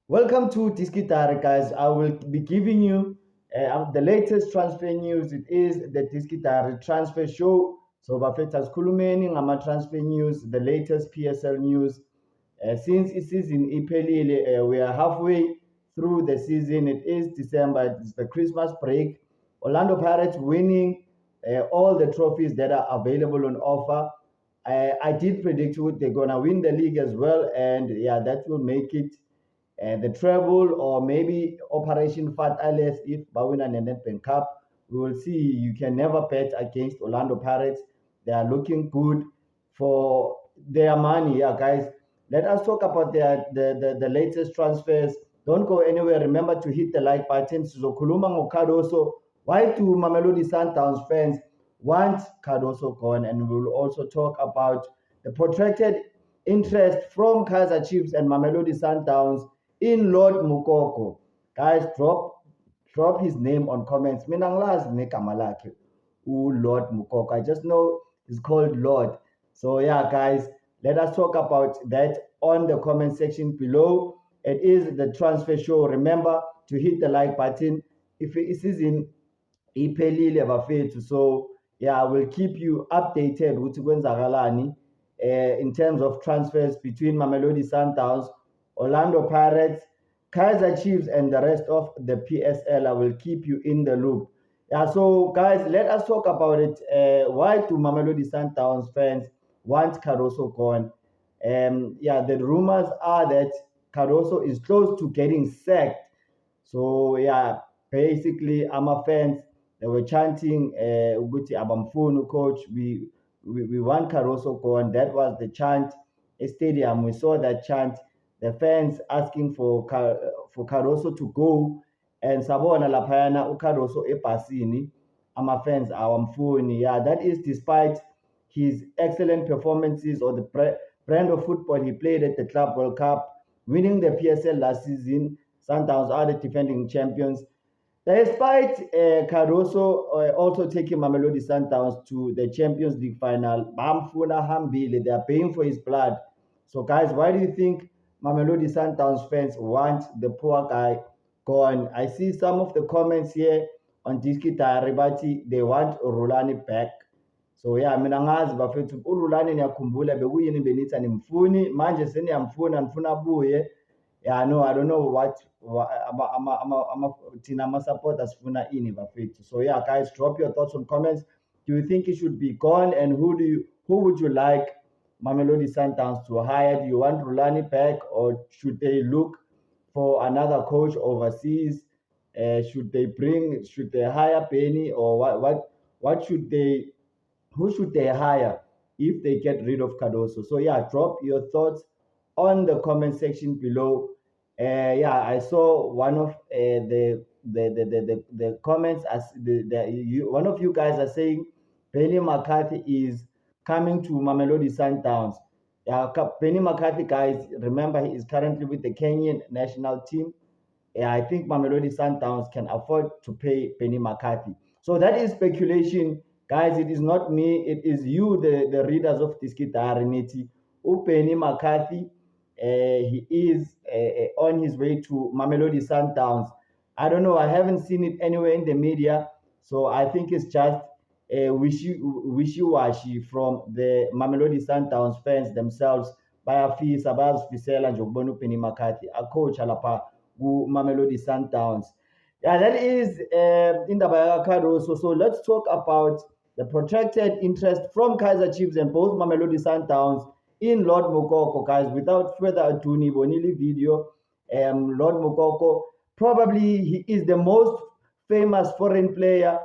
Welcome to Diskitari, guys. I will be giving you the latest transfer news. It is the Diskitari transfer show. So, Bafetas Kulumeni, Ngama transfer news, the latest PSL news. Since it is in Ipelile, we are halfway through the season. It is December, it's the Christmas break. Orlando Pirates winning all the trophies that are available on offer. I did predict they're going to win the league as well. And yeah, that will make it the treble or maybe Operation Fat Alice if Bawina and Nedbank Cup. We will see. You can never bet against Orlando Pirates. They are looking good for their money. Yeah, guys. Let us talk about the latest transfers. Don't go anywhere. Remember to hit the like button. Sizokhuluma ngoCardoso. Why do Mamelodi Sundowns fans want Cardoso gone? And we'll also talk about the protracted interest from Kaizer Chiefs and Mamelodi Sundowns in Lord Mukoko. Guys, drop his name on comments. Mina ngilazi negama lakhe Lord Mukoko. I just know he's called Lord. So yeah, guys, let us talk about that on the comment section below. It is the transfer show. Remember to hit the like button if it is in iphelile bafethu. So yeah, I will keep you updated ukuthi kwenzakalani in terms of transfers between Mamelodi Sundowns, Orlando Pirates, Kaizer Chiefs, and the rest of the PSL. I will keep you in the loop. Yeah, so guys, let us talk about it. Why do Mamelodi Sundowns fans want Cardoso gone? Yeah, the rumors are that Cardoso is close to getting sacked. So yeah, basically, our fans, they were chanting, "Uguti abamfunu coach, we want Cardoso gone." That was the chant. A stadium, we saw that chant. The fans asking for Cardoso to go, and sabona lapayana uCardoso epasini. Ama fans awamfuni. Yeah, that is despite his excellent performances or the brand of football he played at the Club World Cup, winning the PSL last season. Sundowns are the defending champions. Despite Cardoso also taking Mamelodi Sundowns to the Champions League final, Bamfuna Hambile, they are paying for his blood. So, guys, why do you think Mamelodi Sundowns fans want the poor guy gone? I see some of the comments here on Diskitari Ribati, they want Rulani back. So yeah, mina ngazi bafethu uRulani ngiyakhumbula bekuyini benitha nimfuni manje seniyamfuna nifuna abuye. Yeah, no, I don't know what thina ama-supporters funa ini bafethu. So yeah, guys, drop your thoughts on comments. Do you think he should be gone, and who would you like Mamelodi Sundowns to hire? Do you want Rulani back, or should they look for another coach overseas? Should they hire Penny, or what should they? Who should they hire if they get rid of Cardoso? So yeah, drop your thoughts on the comment section below. Yeah, I saw one of the comments as one of you guys are saying Benny McCarthy is coming to Mamelodi Sundowns. Yeah, Benny McCarthy, guys, remember he is currently with the Kenyan national team. Yeah, I think Mamelodi Sundowns can afford to pay Benny McCarthy. So that is speculation. Guys, it is not me. It is you, the readers of Diskitari Neti. Penny McCarthy, he is on his way to Mamelodi Sundowns. I don't know. I haven't seen it anywhere in the media. So I think it's just wishy-washy from the Mamelodi Sundowns fans themselves. Bayafisa, bayazifisela nje ukubona uPenny McCarthy, a coach alapha ku-Mamelodi Sundowns. Yeah, that is indaba Cardoso. So let's talk about the protracted interest from Kaizer Chiefs and both Mamelodi Sundowns in Lord Mukoko, guys. Without further ado, Nibonili video. Lord Mukoko, probably he is the most famous foreign player,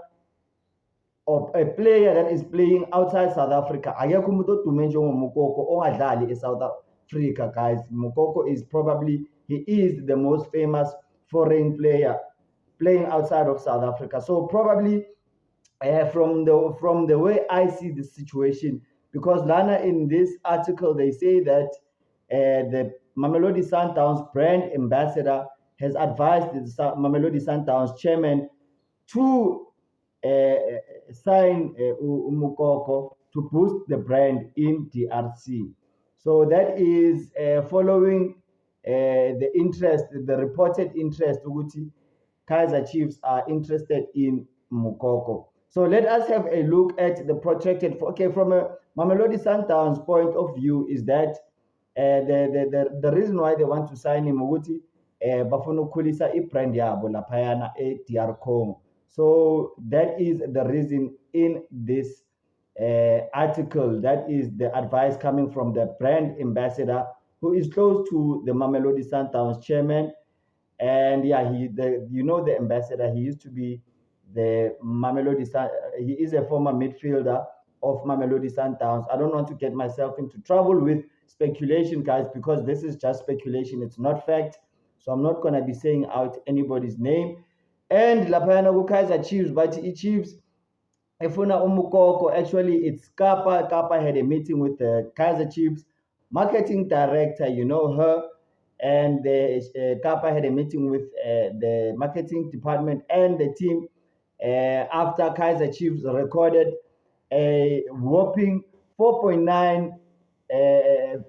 or a player that is playing outside South Africa. Akekho umuntu odume njengoMukoko ongadlali eSouth Africa, guys. Mukoko is probably, he is the most famous foreign player playing outside of South Africa. So probably from the way I see the situation, because Lana in this article they say that the Mamelodi Sundowns brand ambassador has advised the Mamelodi Sundowns chairman to sign Umukoko to boost the brand in DRC. So that is following the interest, the reported interest, Uguti Kaizer Chiefs are interested in Mukoko. So let us have a look at the protracted. Okay, from a Mamelodi Sundowns point of view, is that the reason why they want to sign him ukuthi bafuna ukukhulisa ibrand yabo laphayana eDR Congo. So that is the reason in this article. That is the advice coming from the brand ambassador who is close to the Mamelodi Sundowns chairman. And yeah, the ambassador, he used to be the Mamelodi Sun. He is a former midfielder of Mamelodi Sundowns. I don't want to get myself into trouble with speculation, guys, because this is just speculation. It's not fact. So I'm not going to be saying out anybody's name. And Lapayana Kaizer Chiefs, but he Chiefs, Efuna Umukoko, actually it's Kappa. Kappa had a meeting with the Kaizer Chiefs marketing director, you know her, and the Kappa had a meeting with the marketing department and the team after Kaizer Chiefs recorded a whopping 4.9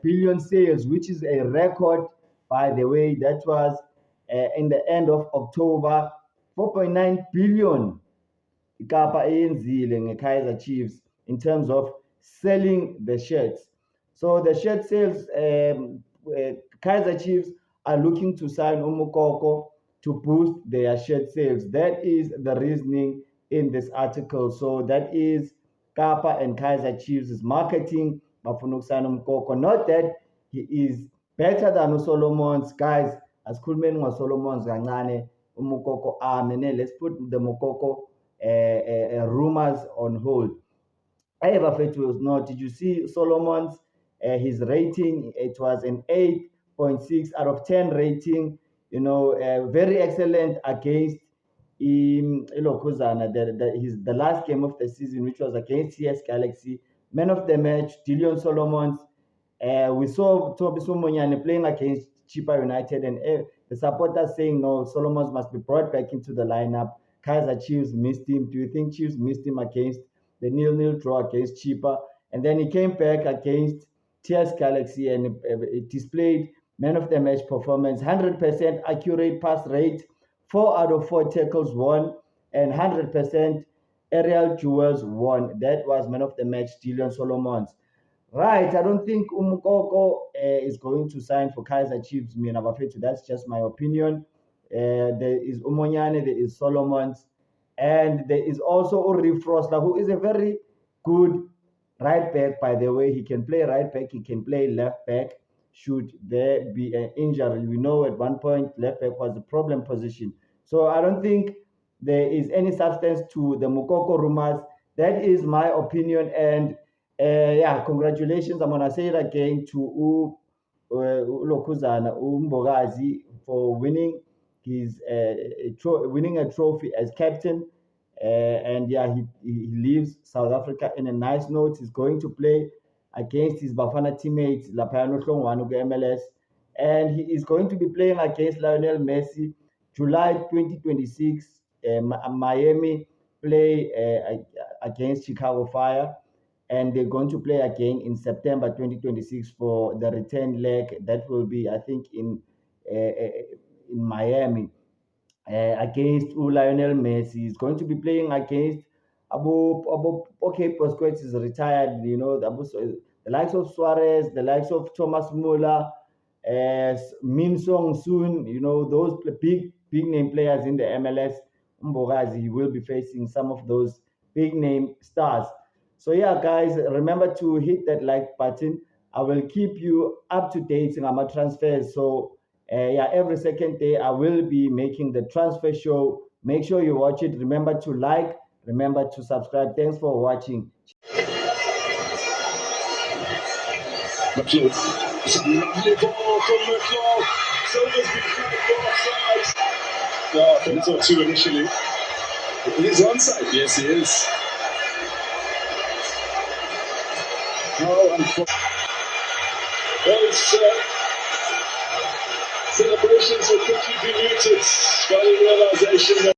billion sales, which is a record, by the way. That was in the end of October. 4.9 billion Kappa eyenzile ngeKaizer Chiefs in terms of selling the shirts. So the shirt sales, Kaizer Chiefs are looking to sign Umukoko to boost their shirt sales. That is the reasoning in this article. So that is Kappa and Kaizer Chiefs' marketing. Bafuna sign Umukoko. Not that he is better than Solomons, guys. As Kulmen was Solomons kancane Umukoko amene. Let's put the Mukoko rumors on hold. However, it was not. Did you see Solomon's his rating? It was an 8.6 out of 10 rating. You know, very excellent against Ilokuzana. The last game of the season, which was against CS Galaxy. Man of the match, Dillion Solomons. We saw Toby Sumonyane playing against Chippa United, and the supporters saying no, Solomons must be brought back into the lineup. Kaizer Chiefs missed him. Do you think Chiefs missed him against the 0-0 draw against Chippa? And then he came back against TS Galaxy and displayed man of the match performance, 100% accurate pass rate, 4 out of 4 tackles won, and 100% aerial duels won. That was man of the match, Dillion Solomons. Right, I don't think Umukoko is going to sign for Kaizer Chiefs. That's just my opinion. There is Umonyane, there is Solomons, and there is also Uri Frosler, who is a very good right back, by the way. He can play right back, he can play left back. Should there be an injury? We know at one point left back was the problem position. So I don't think there is any substance to the Mukoko rumors. That is my opinion. And yeah, congratulations. I'm gonna say it again to Lokuzana Umbogazi for winning his winning a trophy as captain. And yeah, he leaves South Africa in a nice note. He's going to play against his Bafana teammates Lapayano Hlongwane MLS, and he is going to be playing against Lionel Messi July 2026. Miami play against Chicago Fire, and they're going to play again in September 2026 for the return leg. That will be, I think, in Miami against Lionel Messi. He's going to be playing against okay, Busquets is retired. You know, the likes of Suarez, the likes of Thomas Muller, Min Song Soon. You know, those big name players in the MLS. Mbogazi will be facing some of those big name stars. So yeah, guys, remember to hit that like button. I will keep you up to date on my transfers. So yeah, every second day I will be making the transfer show. Make sure you watch it. Remember to like, remember to subscribe. Thanks for watching. It's a lovely ball from McCall. Silver's been offside. No, I thought so too initially. He's onside. Yes, he is. Oh, and those celebrations will quickly be muted by the realization that